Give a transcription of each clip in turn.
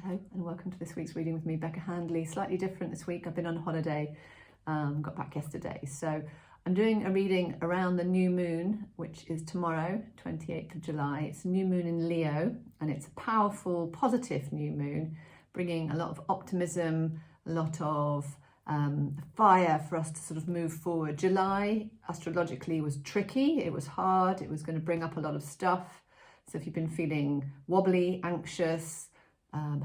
Hello and welcome to this week's reading with me, Becca Handley. Slightly different this week. I've been on holiday, got back yesterday. So I'm doing a reading around the new moon, which is tomorrow, 28th of July. It's a new moon in Leo, and it's a powerful, positive new moon, bringing a lot of optimism, a lot of fire for us to sort of move forward. July, astrologically, was tricky. It was hard. It was going to bring up a lot of stuff. So if you've been feeling wobbly, anxious,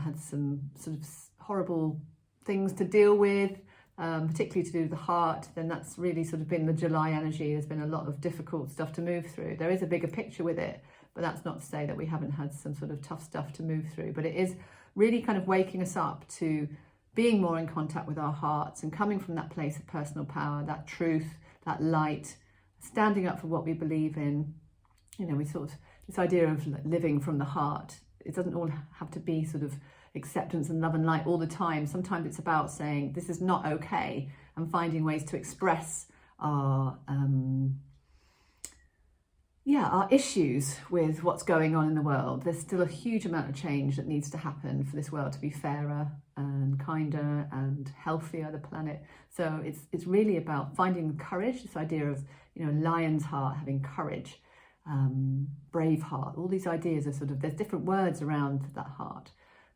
had some sort of horrible things to deal with, particularly to do with the heart, then that's really sort of been the July energy. There's been a lot of difficult stuff to move through. There is a bigger picture with it, but that's not to say that we haven't had some sort of tough stuff to move through. But it is really kind of waking us up to being more in contact with our hearts and coming from that place of personal power, that truth, that light, standing up for what we believe in. You know, we sort of, this idea of living from the heart, it doesn't all have to be sort of acceptance and love and light all the time. Sometimes it's about saying this is not okay and finding ways to express our issues with what's going on in the world. There's still a huge amount of change that needs to happen for this world to be fairer and kinder and healthier, the planet. So it's really about finding courage, this idea of, you know, lion's heart, having courage, brave heart, all these ideas are sort of, there's different words around that heart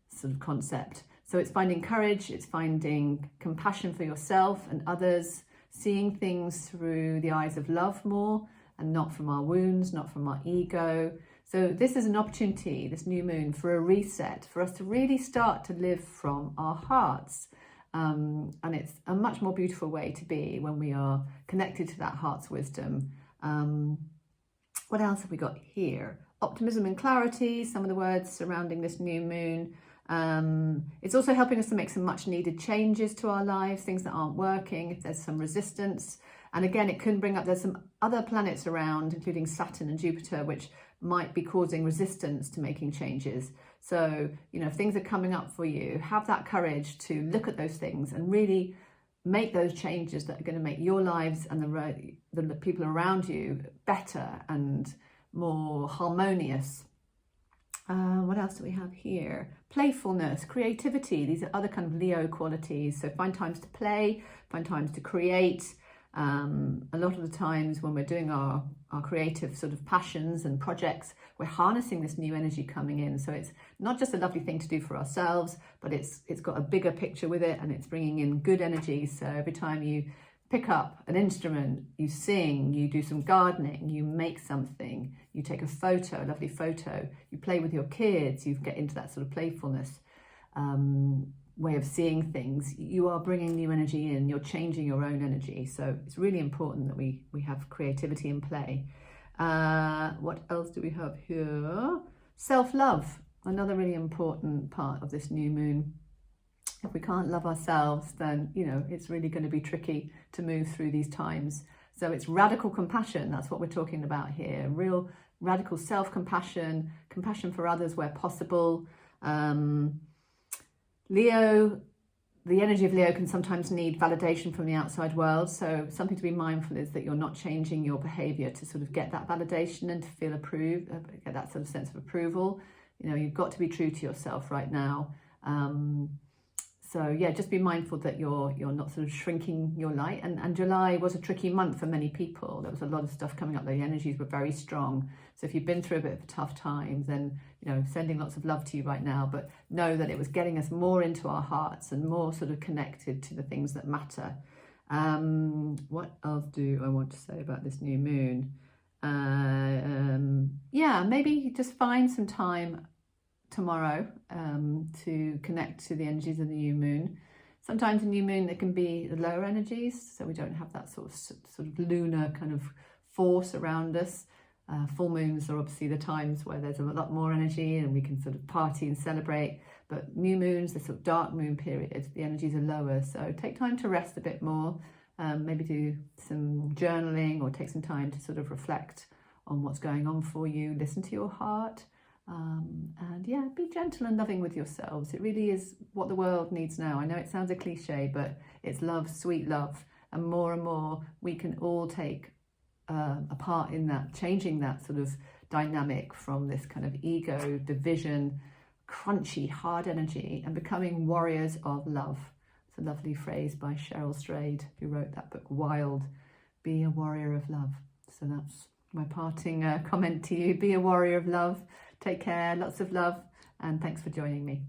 sort of concept. So it's finding courage, it's finding compassion for yourself and others, seeing things through the eyes of love more and not from our wounds, not from our ego. So this is an opportunity, this new moon, for a reset, for us to really start to live from our hearts. And it's a much more beautiful way to be when we are connected to that heart's wisdom. What else have we got here? Optimism and clarity, some of the words surrounding this new moon. It's also helping us to make some much needed changes to our lives, things that aren't working, if there's some resistance. And again, it can bring up, there's some other planets around, including Saturn and Jupiter, which might be causing resistance to making changes. So, you know, if things are coming up for you, have that courage to look at those things and really make those changes that are going to make your lives and the people around you better and more harmonious. What else do we have here? Playfulness, creativity. These are other kind of Leo qualities. So find times to play, find times to create. A lot of the times when we're doing our creative sort of passions and projects, we're harnessing this new energy coming in. So it's not just a lovely thing to do for ourselves, but it's got a bigger picture with it, and it's bringing in good energy. So every time you pick up an instrument, you sing, you do some gardening, you make something, you take a photo, a lovely photo, you play with your kids, you get into that sort of playfulness way of seeing things, you are bringing new energy in, you're changing your own energy. So it's really important that we have creativity and play. What else do we have here? Self-love, another really important part of this new moon. If we can't love ourselves, then, you know, it's really going to be tricky to move through these times. So it's radical compassion, that's what we're talking about here. Real radical self-compassion, compassion for others where possible. Leo, the energy of Leo can sometimes need validation from the outside world. So something to be mindful is that you're not changing your behavior to sort of get that validation and to feel approved, get that sort of sense of approval. You know, you've got to be true to yourself right now. So yeah, just be mindful that you're not sort of shrinking your light. And July was a tricky month for many people. There was a lot of stuff coming up. The energies were very strong. So if you've been through a bit of a tough time, then, you know, sending lots of love to you right now, but know that it was getting us more into our hearts and more sort of connected to the things that matter. What else do I want to say about this new moon? Yeah, maybe just find some time tomorrow to connect to the energies of the new moon. Sometimes a new moon, there can be the lower energies, so we don't have that sort of lunar kind of force around us. Full moons are obviously the times where there's a lot more energy and we can sort of party and celebrate, but new moons, the sort of dark moon period, the energies are lower. So take time to rest a bit more, maybe do some journaling or take some time to sort of reflect on what's going on for you, listen to your heart. And yeah, be gentle and loving with yourselves. It really is what the world needs now. I know it sounds a cliche, but it's love, sweet love, and more we can all take a part in that, changing that sort of dynamic from this kind of ego, division, crunchy, hard energy and becoming warriors of love. It's a lovely phrase by Cheryl Strayed, who wrote that book, Wild. Be a warrior of love. So that's my parting comment to you. Be a warrior of love. Take care, lots of love, and thanks for joining me.